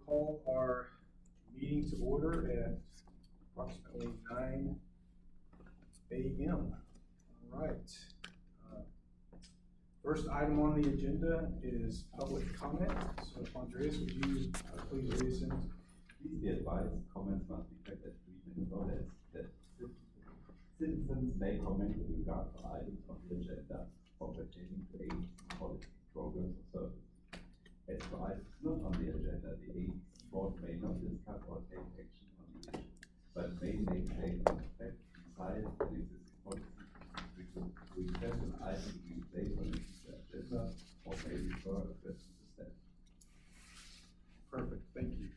call our meeting to order at approximately 9 a.m. All right. First item on the agenda is public comment. So Andreas, would you please read us in? Please be advised, comments must be kept at 3 minutes or less. That citizens may comment with regard to items on the agenda or pertaining to AEDC policy, programs, or services. As for items not on the agenda, the AEDC board may not discuss or take action on the issue, but may make statements that decide an existing policy, request an item to be placed on the agenda, or may refer a question to staff. Perfect, thank you.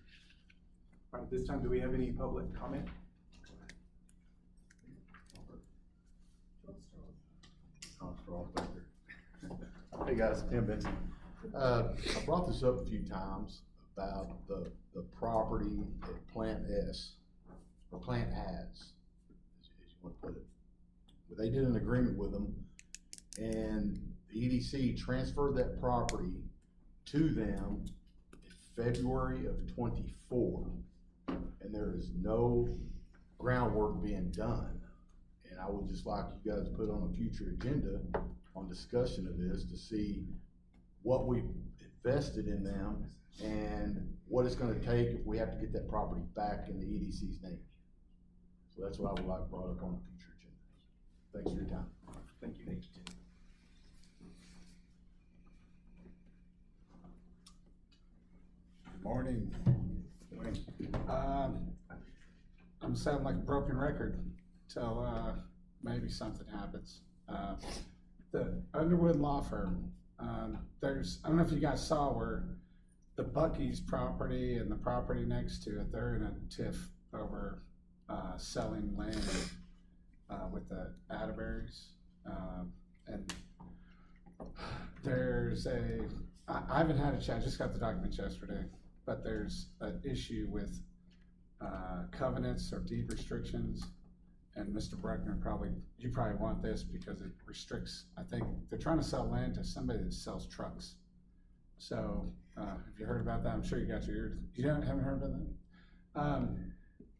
All right, this time, do we have any public comment? Hey guys, Tim Benson. I brought this up a few times about the property at Plant S, or Plant Has, as you want to put it. But they did an agreement with them, and the EDC transferred that property to them in February of '24, and there is no groundwork being done. And I would just like you guys to put on a future agenda on discussion of this to see what we invested in them and what it's gonna take if we have to get that property back in the EDC's name. So that's what I would like brought up on a future agenda. Thanks for your time. Thank you. Thank you. Good morning. Morning. I'm sounding like a broken record till maybe something happens. The Underwood Law Firm, I don't know if you guys saw where the Bucky's property and the property next to it, they're in a tiff over selling land with the Atterberries. And there's I haven't had a chat, I just got the documents yesterday, but there's an issue with covenants or deed restrictions. And Mr. Bruckner, you probably want this because it restricts, I think, they're trying to sell land to somebody that sells trucks. So, have you heard about that? I'm sure you got your ears. You haven't heard about that?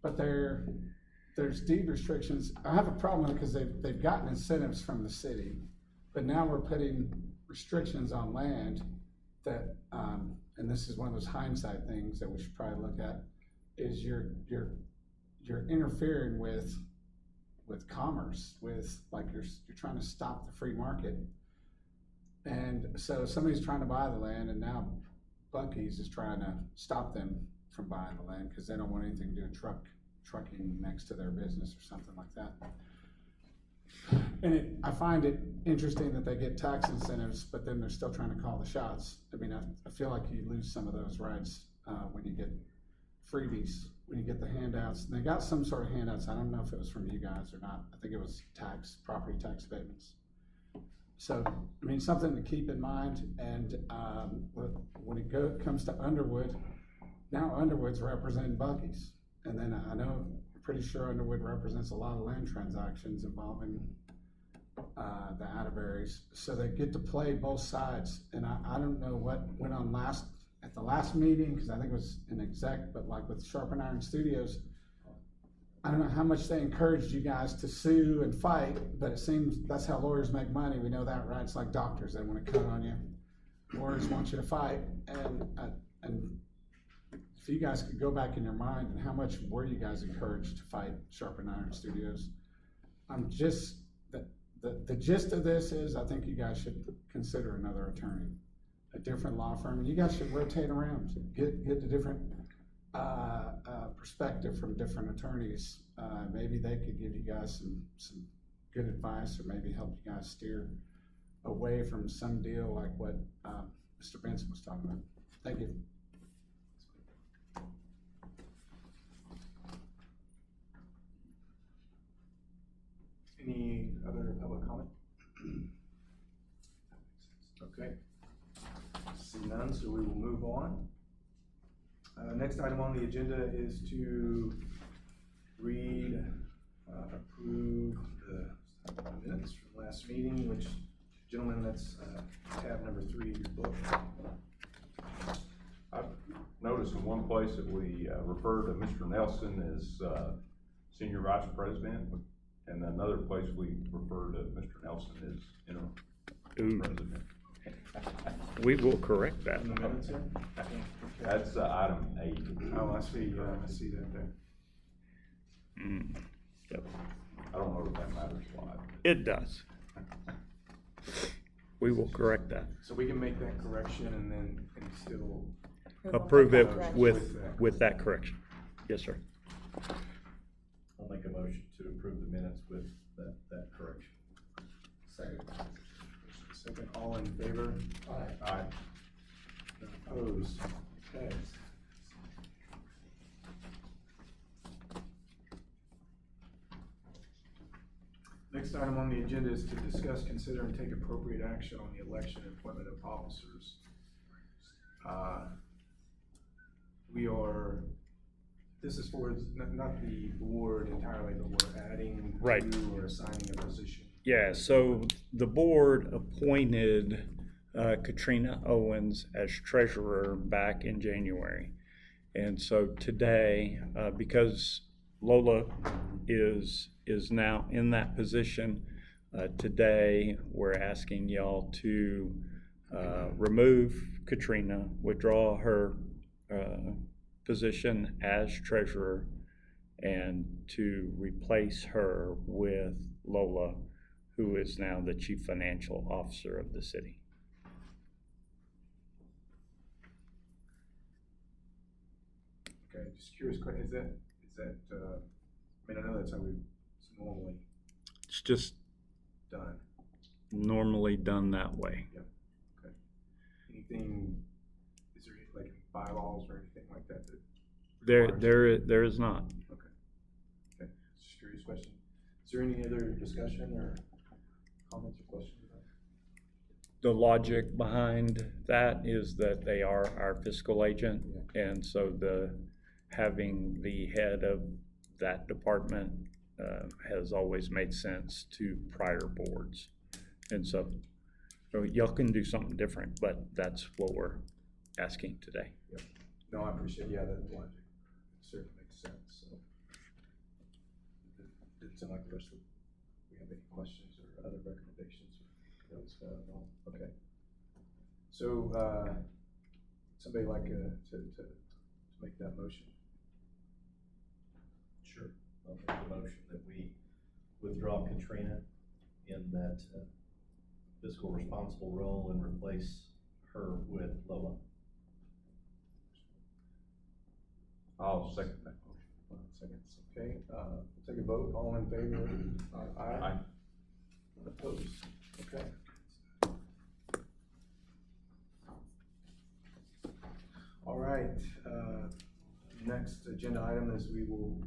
But there's deed restrictions. I have a problem with it because they've gotten incentives from the city, but now we're putting restrictions on land that, and this is one of those hindsight things that we should probably look at, is you're interfering with commerce, you're trying to stop the free market. And so somebody's trying to buy the land, and now Bucky's is trying to stop them from buying the land because they don't want anything to do with trucking next to their business or something like that. And I find it interesting that they get tax incentives, but then they're still trying to call the shots. I mean, I feel like you lose some of those rights when you get freebies, when you get the handouts. And they got some sort of handouts. I don't know if it was from you guys or not. I think it was property tax abatements. So, I mean, something to keep in mind. And when it comes to Underwood, now Underwood's representing Bucky's. And then I'm pretty sure Underwood represents a lot of land transactions involving the Atterberries. So they get to play both sides. And I don't know what went on at the last meeting, because I think it was an exec, but like with Sharp and Iron Studios, I don't know how much they encouraged you guys to sue and fight, but it seems that's how lawyers make money. We know that, right? It's like doctors, they want to cut on you. Lawyers want you to fight. And if you guys could go back in your mind, and how much were you guys encouraged to fight Sharp and Iron Studios? The gist of this is, I think you guys should consider another attorney, a different law firm, and you guys should rotate around, get a different perspective from different attorneys. Maybe they could give you guys some good advice, or maybe help you guys steer away from some deal like what Mr. Benson was talking about. Thank you. Any other public comment? Okay. See none, so we will move on. Next item on the agenda is to read, approve the minutes from last meeting, which, gentlemen, that's tab number 3 of your book. I've noticed notice in one place that we refer to Mr. Nelson as Senior Vice President, and another place we refer to Mr. Nelson as Interim Ooh. President. We will correct that. In the minutes here? That's item 8. Oh, I see that there. Mm, yep. I don't know if that matters a lot. It does. We will correct that. So we can make that correction and still, Approve it correction. with that correction. Yes, sir. I'll make a motion to approve the minutes with that correction. second, all in favor? Aye. Opposed? Okay. Next item on the agenda is to discuss, consider, and take appropriate action on the election and appointment of officers. This is for, not the board entirely, but we're adding Right. to or assigning a position. Yeah, so the board appointed Katrina Owens as treasurer back in January. And so today, because Lola is now in that position, today we're asking y'all to remove Katrina, withdraw her position as treasurer, and to replace her with Lola, who is now the chief financial officer of the city. Okay, just curious, is that, I know that's how it's normally It's just done. normally done that way. Okay. Anything, is there like bylaws or anything like that that? There is not. Okay, just curious question. Is there any other discussion or comments or questions about it? The logic behind that is that they are our fiscal agent, and so having the head of that department has always made sense to prior boards. And so y'all can do something different, but that's what we're asking today. Yep. No, I appreciate, that logic. It certainly makes sense, so. Didn't sound like the rest of, we have any questions or other recommendations? No, okay. So, somebody like to make that motion? Sure. I'll make the motion that we withdraw Katrina in that fiscal responsible role and replace her with Lola. I'll second that motion. Seconds, okay, we'll take a vote, all in favor? Aye. Opposed, okay. All right, next agenda item is we will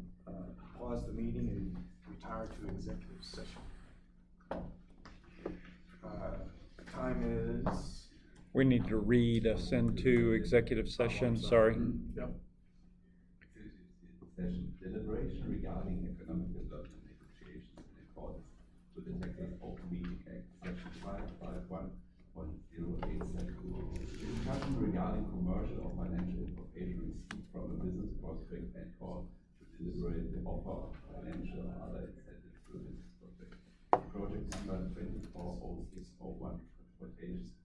pause the meeting and retire to executive session. Time is? We need to read us into executive session, sorry. Yep. Session deliberation regarding economic development negotiations in accordance with the Texas Open Meeting Act, Section 551.087. Discussion regarding commercial or financial information received from a business prospect and or to deliberate the offer of financial or other incentives to a business prospect. Project number 240601, transportation.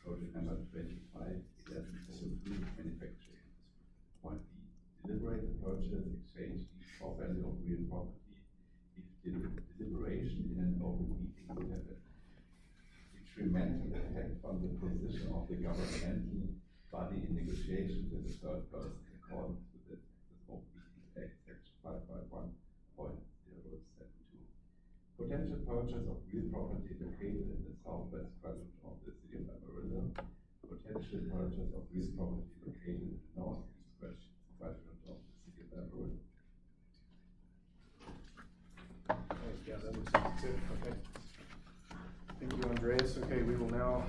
Project number 251103, manufacturing. Point B. Deliberate the purchase, exchange, lease, or value of real property if deliberation in an open meeting would have a detrimental effect on the position of the governmental body in negotiation with a third person in accordance with the Open Meetings Act, Section 551.072. Potential purchase of real property located in the southwest quadrant of the city of Amarillo. Potential purchase of real property located in the northeast quadrant of the city of Amarillo. Okay, yeah, that looks like it, okay. Thank you, Andreas. Okay, we will now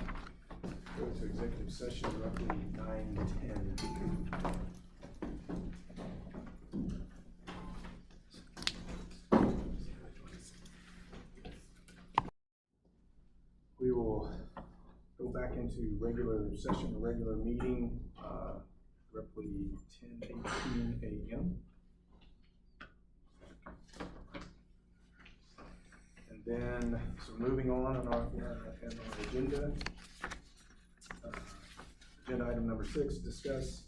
go to executive session roughly 9:10. We will go back into regular session, regular meeting, roughly 10:18 a.m. And then, so moving on our agenda. Agenda item number 6, discuss,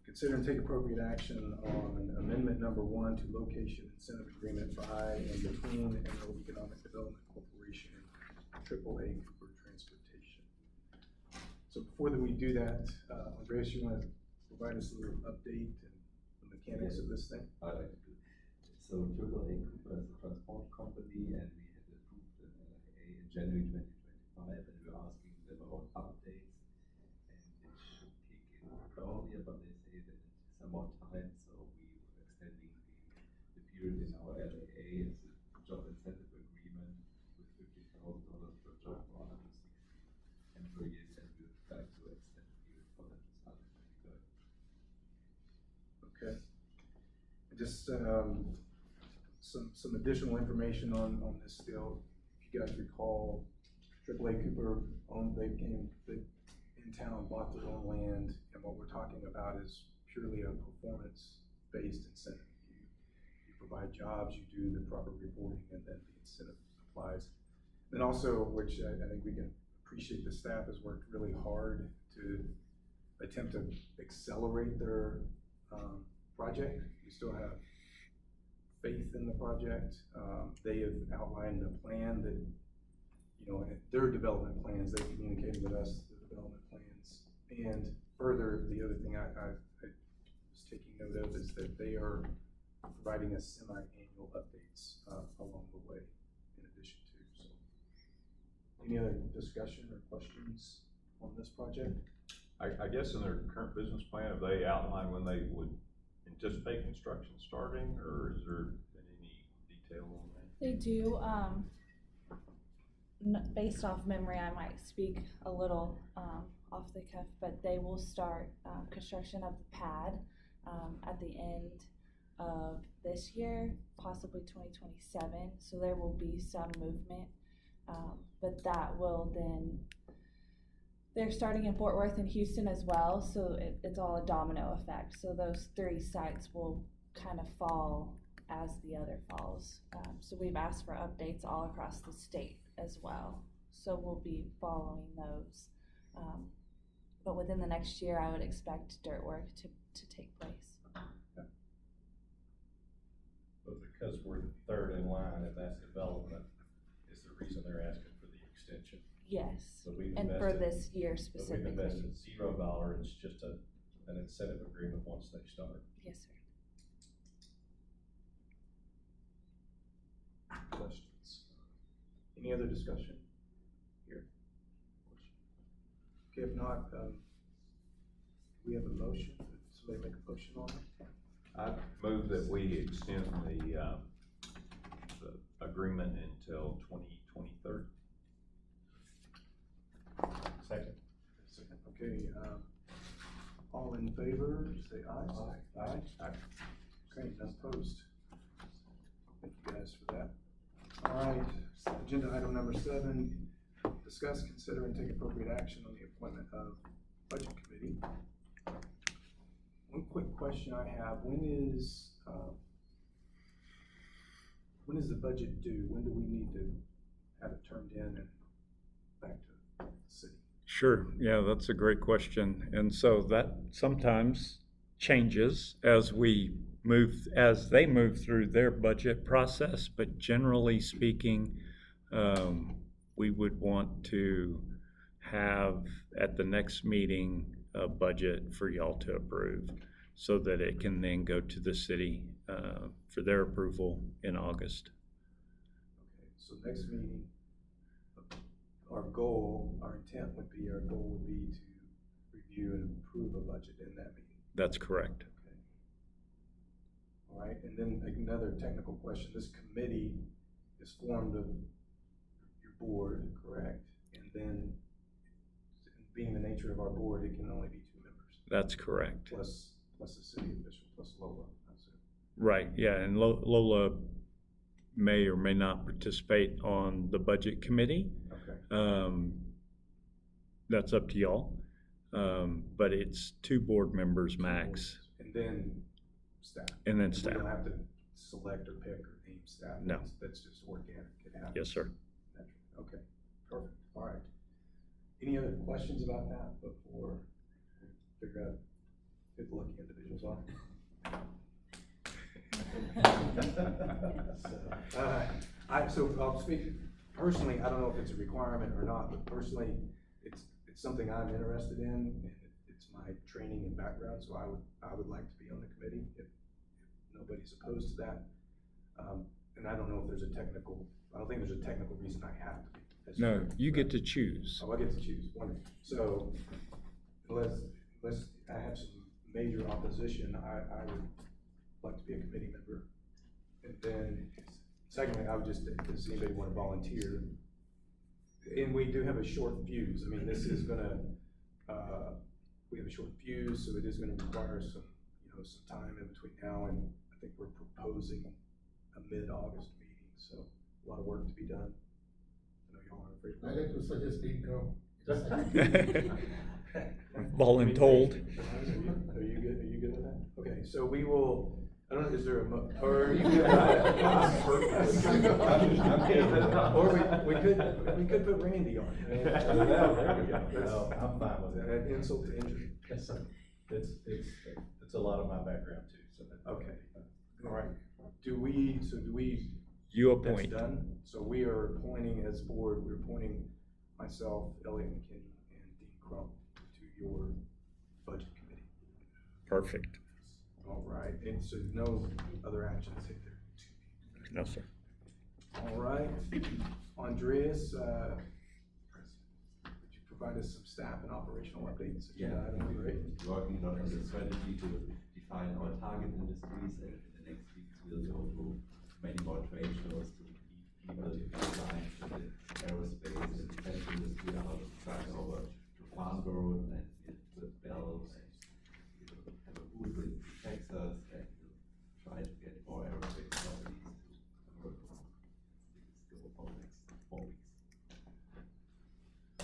consider and take appropriate action on amendment number 1 to location incentive agreement by and between Emerald Economic Development Corporation and AAA Cooper Transportation. So before that we do that, Andreas, you want to provide us a little update and the mechanics of this thing? I'd like to do. So AAA Cooper is a transport company, and we had approved an LIA in January 2025, and we were asking them about updates, and it should kick in earlier, but they say that it is some more time, so we were extending the period in our LIA. It's a job incentive agreement with $50,000 per job for 160 employees, and we would like to extend the period for them to start in 2030. Okay. And just some additional information on this still. If you guys recall, AAA Cooper they came in town, bought their own land, and what we're talking about is purely a performance-based incentive. You provide jobs, you do the proper reporting, and then the incentive applies. And also, which I think we can appreciate, the staff has worked really hard to attempt to accelerate their project. We still have faith in the project. They have outlined a plan that, their development plans, they communicated with us the development plans. And further, the other thing I was taking note of is that they are providing us semi-annual updates along the way in addition to. So, any other discussion or questions on this project? I guess in their current business plan, have they outlined when they would anticipate construction starting, or is there been any detail on that? They do, based off memory, I might speak a little off the cuff, but they will start construction of the pad at the end of this year, possibly 2027, so there will be some movement, but that will then, they're starting in Fort Worth and Houston as well, so it's all a domino effect. So those 3 sites will kind of fall as the other falls. So we've asked for updates all across the state as well. So we'll be following those. But within the next year, I would expect dirt work to take place. But because we're third in line in that development is the reason they're asking for the extension. Yes, So we've and for invested, this year but we've specifically. invested $0. It's just an incentive agreement once they start. Yes, sir. Questions? Any other discussion here? Okay, if not, we have a motion. Somebody make a motion on it? I move that we extend the agreement until 2023. Second. Second. Okay, all in favor, say aye. Aye. Okay, none opposed. Thank you guys for that. All right, agenda item number 7, discuss, consider, and take appropriate action on the appointment of budget committee. One quick question I have, when is the budget due? When do we need to have it turned in and back to the city? Sure, yeah, that's a great question. And so that sometimes changes as they move through their budget process, but generally speaking, we would want to have at the next meeting a budget for y'all to approve so that it can then go to the city for their approval in August. Okay, so next meeting, our intent would be to review and approve a budget in that meeting. That's correct. Okay. All right, and then another technical question. This committee is formed of your board, correct? And then, being the nature of our board, it can only be 2 members. That's correct. Plus the city official, plus Lola, I assume. Right, yeah, and Lola may or may not participate on the budget committee. Okay. That's up to y'all. But it's 2 board members max, And then staff. and then We staff. don't have to select or pick or name staff. No. That's just organic, it happens. Yes, sir. Okay, perfect, all right. Any other questions about that before we figure out who the lucky individuals are? So I'll speak, personally, I don't know if it's a requirement or not, but personally, it's something I'm interested in, and it's my training and background, so I would like to be on the committee if nobody's opposed to that. And I don't know if there's a technical, I don't think there's a technical reason I have to be. That's No, correct. you get to choose. Oh, I get to choose, wonderful. So, unless I have some major opposition, I would like to be a committee member. And then, secondly, I would just, does anybody want to volunteer? And we do have a short fuse. I mean, this is gonna, we have a short fuse, so it is gonna require some, some time in between now and I think we're proposing a mid-August meeting, so a lot of work to be done. I know y'all are afraid. I like to suggest being go. Voluntold. Are you good? Are you good with that? Okay, so we will, I don't know, is there a or are you good? Or we could put Randy on. There we go. No, I'm fine with it. An insult to injury. It's a lot of my background too, so. Okay, all right. Do we, You that's appoint. done? So we are appointing as board, we're appointing myself, Elliot McKinney, and Dean Crump to your budget committee. Perfect. All right, and so no other actions if there. No, sir. All right, Andreas, would you provide us some staff and operational updates? Yeah, That'd be great. we're working on the strategy to define our target industries, and in the next weeks we'll go to many more trade shows to meet people in science and the aerospace and defense industry, how to track over to Farnborough and with Bell, and have a booth in Texas, and try to get more aerospace companies to work on this for the next 4 weeks.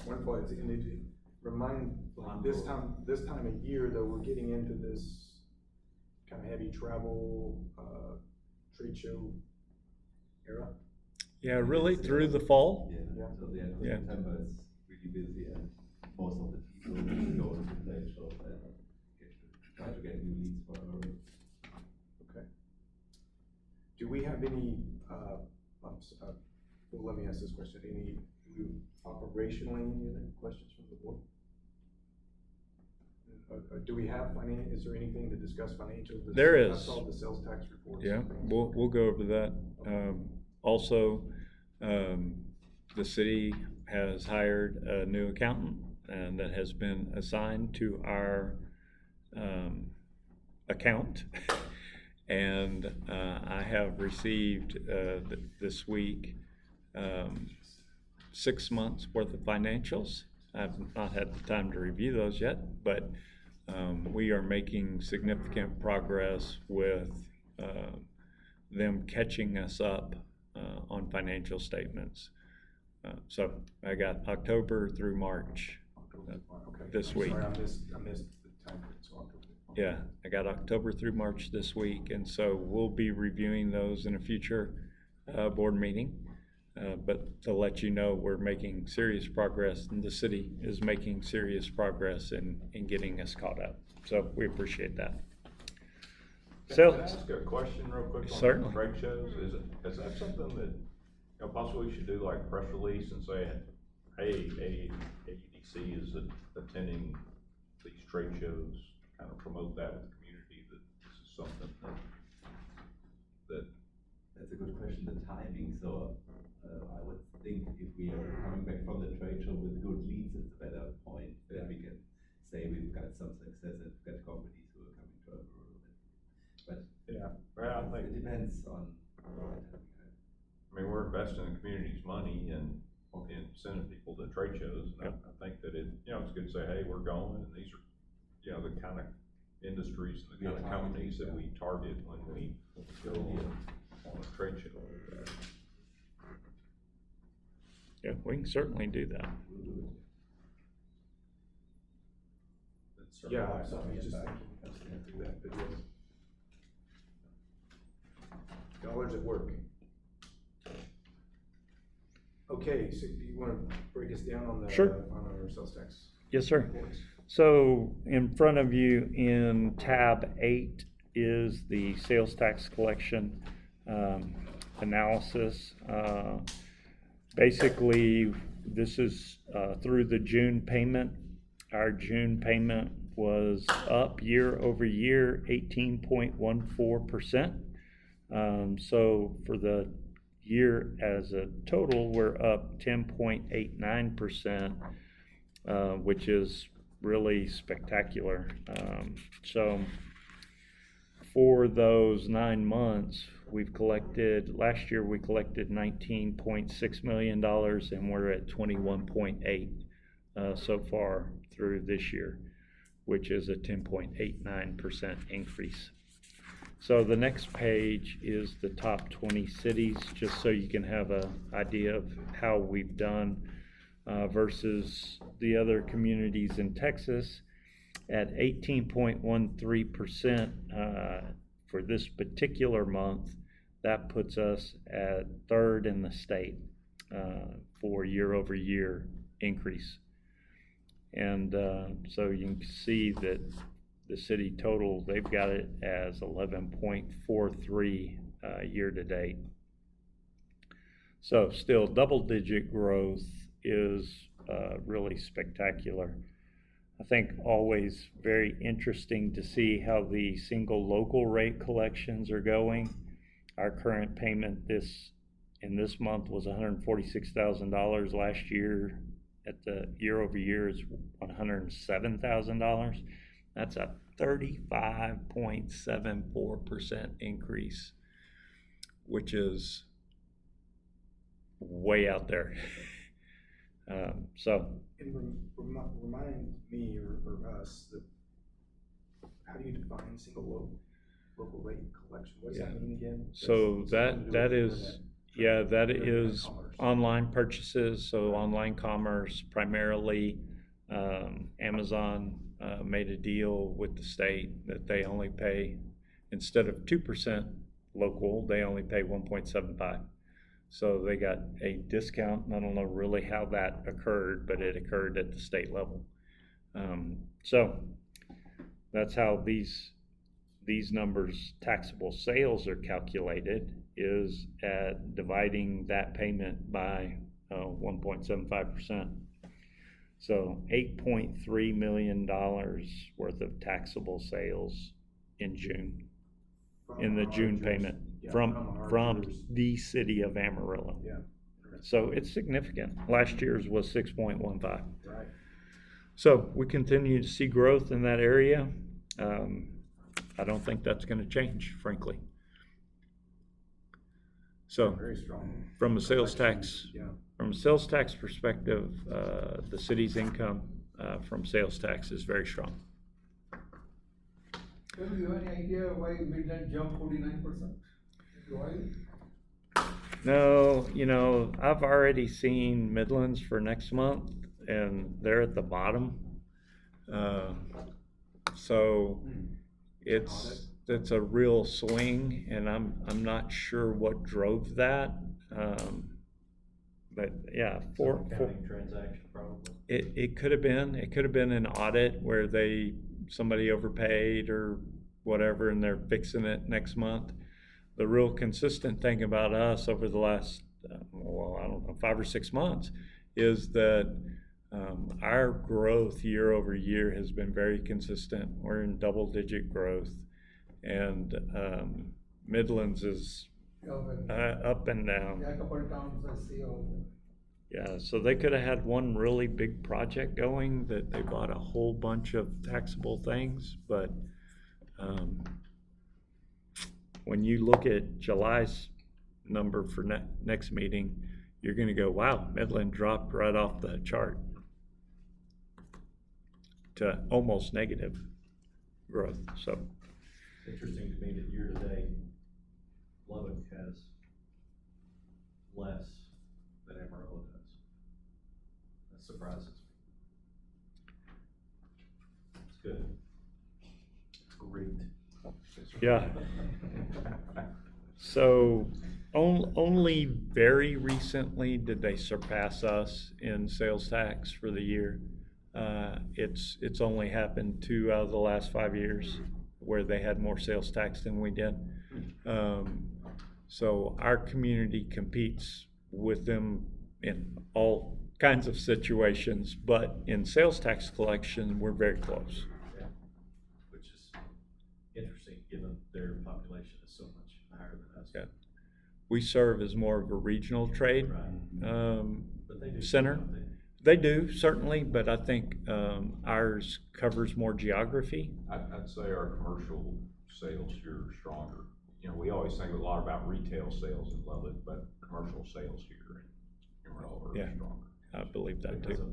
Wonderful, it's, and it remind, like, this time of year, though, we're getting into this kind of heavy travel, trade show era. Yeah, really through the fall? Yeah, Yeah. so the end of Yeah. September is really busy, and most of the people go to trade shows and try to get new leads for our. Okay. Do we have any, well, let me ask this question, operationally, any other questions from the board? Do we have is there anything to discuss financial? There I is. saw the sales tax reports. Yeah, we'll go over that. Also, the city has hired a new accountant, and that has been assigned to our account. And I have received this week 6 months worth of financials. I've not had the time to review those yet, but we are making significant progress with them catching us up on financial statements. So I got October through March Okay. this I'm week. sorry, I missed the time frame, so October. Yeah, I got October through March this week, and so we'll be reviewing those in a future board meeting. But to let you know, we're making serious progress, and the city is making serious progress in getting us caught up. So we appreciate that. So, Can I ask a question real quick on Certainly. the trade shows? Is that something that, possibly we should do like press release and say, hey, AEDC is attending these trade shows, kind of promote that with the community, that this is something that. That's a good question, the timing, so, I would think if we are coming back from the trade show with good leads, it's a better point, then we can say we've got some success and we've got companies who are coming to our rural. But Yeah, well, I think, it depends on. I mean, we're investing in the community's money and sending people to trade shows. And I think that it's good to say, hey, we're going, and these are, the kind of industries and the kind of companies that we target when we go on a trade show. yeah, we can certainly do that. Yeah, survive so some I was just impact. thinking, I was thinking through that, but yes. Dollars at work. Okay, so do you wanna break us down on the, Sure. on our sales tax? Yes, sir. reports? So in front of you in tab 8 is the sales tax collection analysis. Basically, this is through the June payment. Our June payment was up year over year 18.14%. So for the year as a total, we're up 10.89%, which is really spectacular. So for those 9 months, last year we collected $19.6 million, and we're at 21.8 so far through this year, which is a 10.89% increase. So the next page is the top 20 cities, just so you can have an idea of how we've done versus the other communities in Texas. At 18.13% for this particular month, that puts us at third in the state for year over year increase. And so you can see that the city total, they've got it as 11.43 year to date. So still double-digit growth is really spectacular. I think always very interesting to see how the single local rate collections are going. Our current payment in this month was $146,000. Last year, at the year over year, is $107,000. That's a 35.74% increase, which is way out there. So. And remind me or us, how do you define single local rate collection? What does that mean again? So that is, yeah, that is commerce. online purchases, so online commerce primarily. Amazon made a deal with the state that they only pay, instead of 2% local, they only pay 1.75. So they got a discount, and I don't know really how that occurred, but it occurred at the state level. So that's how these numbers, taxable sales, are calculated, is at dividing that payment by 1.75%. So $8.3 million worth of taxable sales in June, in the June payment. Yeah, From ours. the city of Amarillo. Yeah. So it's significant. Last year's was 6.15. Right. So we continue to see growth in that area. I don't think that's going to change, frankly. So Very strong. from a sales Collections, tax, yeah. from a sales tax perspective, the city's income from sales tax is very strong. Have you any idea why Midland jumped 49%? Why? No, I've already seen Midlands for next month, and they're at the bottom. So it's a real swing, and I'm not sure what drove that. But yeah, Accounting transaction probably. it could have been an audit where somebody overpaid or whatever, and they're fixing it next month. The real consistent thing about us over the last, 5 or 6 months is that our growth year over year has been very consistent. We're in double-digit growth, and Midlands is up and down. Yeah, a couple of towns I see also. Yeah, so they could have had one really big project going that they bought a whole bunch of taxable things, but when you look at July's number for next meeting, you're gonna go, wow, Midland dropped right off the chart to almost negative growth, so. Interesting to me that year to date, Lubbock has less than Amarillo does. That surprises me. It's Good. Great. Yeah. So only very recently did they surpass us in sales tax for the year. It's only happened 2 out of the last 5 years where they had more sales tax than we did. So our community competes with them in all kinds of situations, but in sales tax collection, we're very close. Yeah. Which is interesting, given their population is so much higher than us. Yeah. We serve as more of a regional trade Right. But they do. center. don't they? They do, certainly, but I think ours covers more geography. I'd say our commercial sales here are stronger. You know, we always think a lot about retail sales in Lubbock, but commercial sales here in Emerald are Yeah. stronger. I believe that Because too. of,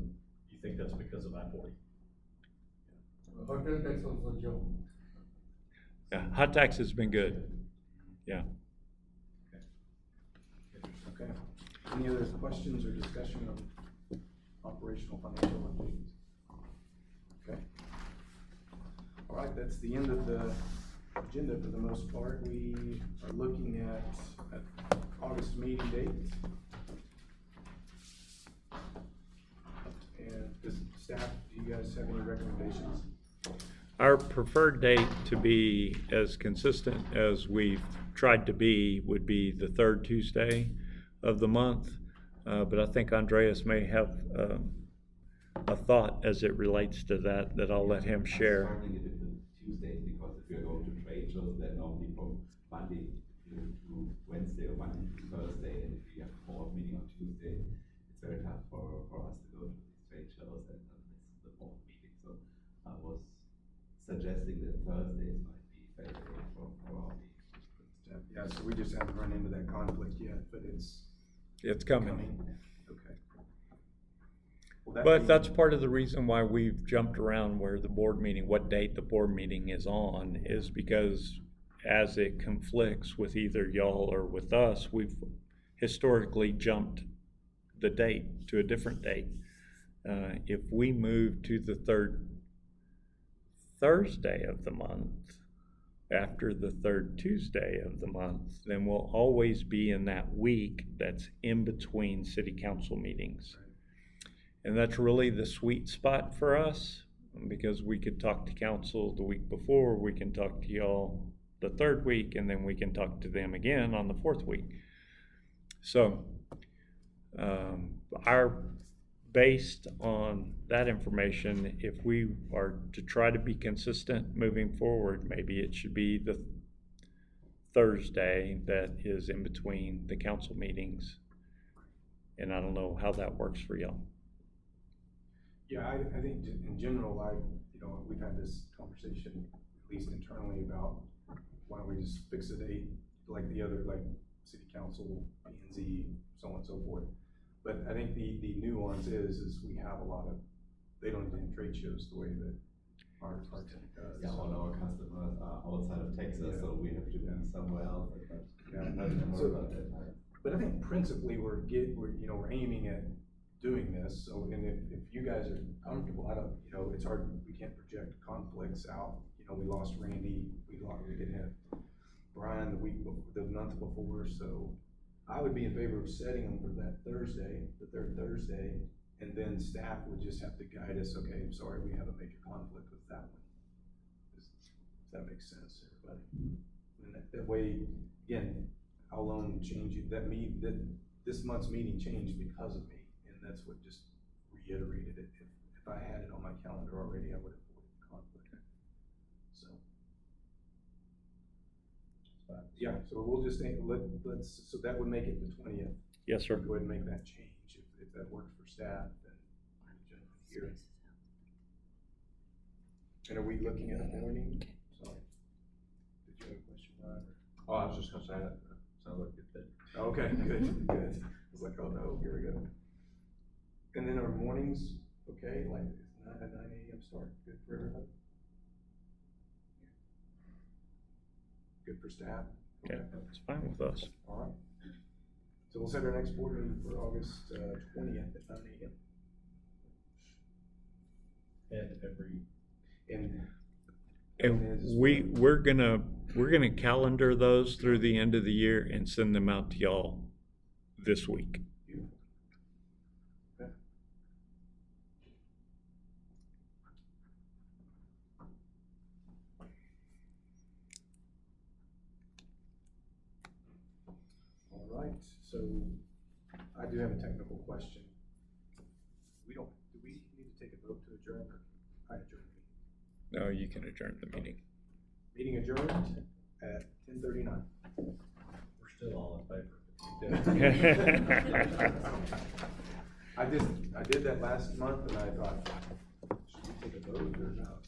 you think that's because of I-40? Hotel tax also, Joe. Yeah, hot tax has been good. Yeah. Okay. Any other questions or discussion of operational financial updates? Okay. All right, that's the end of the agenda for the most part. We are looking at August meeting dates. And this staff, do you guys have any recommendations? Our preferred date to be as consistent as we've tried to be would be the third Tuesday of the month. But I think Andreas may have a thought as it relates to that I'll let him share. Starting it with Tuesdays, because if you're going to trade shows, they're normally from Monday to Wednesday or Monday to Thursday, and if you have a board meeting on Tuesday, it's very tough for us to go to these trade shows and miss the board meeting. So I was suggesting that Thursdays might be favorable for our meeting. Yeah, so we just haven't run into that conflict yet, but it's Coming. Okay. Well, that But being- that's part of the reason why we've jumped around where the board meeting, what date the board meeting is on, is because as it conflicts with either y'all or with us, we've historically jumped the date to a different date. If we move to the third Thursday of the month, after the third Tuesday of the month, then we'll always be in that week that's in between city council meetings. And that's really the sweet spot for us, because we could talk to council the week before, we can talk to y'all the third week, and then we can talk to them again on the fourth week. So, based on that information, if we are to try to be consistent moving forward, maybe it should be the Thursday that is in between the council meetings. And I don't know how that works for y'all. Yeah, I think in general, we've had this conversation, at least internally, about why don't we just fix a date like the other, like city council, P&Z, so on and so forth. But I think the nuance is we have a lot of, they don't attend trade shows the way that our tenant does. Yeah, all our customers are outside of Texas, so we have to be somewhere else. Yeah. Don't So- worry about that. But I think principally we're aiming at doing this, so, and if you guys are comfortable, it's hard, we can't project conflicts out. We lost Randy, we didn't have Brian the month before, so I would be in favor of setting them for that Thursday, the third Thursday, and then staff would just have to guide us, okay, I'm sorry, we have a major conflict with that one. Does that make sense, everybody? And that way, again, I'll own changing, that this month's meeting changed because of me, and that's what just reiterated it. If I had it on my calendar already, I would have avoided conflict. So. Yeah, so we'll just think, so that would make it the 20th. Yes, sir. Go ahead and make that change, if that works for staff, then jump in here. And are we looking at the morning? Sorry. Did you have a question, Ryan? Oh, I was just gonna say that, sounds like it did. Okay, good, good. I was like, oh no, here we go. And then our mornings, okay, like it's 9 a.m. start, good for everybody? Good for staff? Yeah, it's fine with us. All right. So we'll set our next board meeting for August 20th at 9 a.m. And And And we're gonna calendar those through the end of the year and send them out to y'all this week. beautiful. Okay. All right, so I do have a technical question. Do we need to take a vote to adjourn or I adjourn the meeting? No, you can adjourn the meeting. Meeting adjourned at 10:39. We're still all in favor. I did that last month and I thought, should we take a vote or not?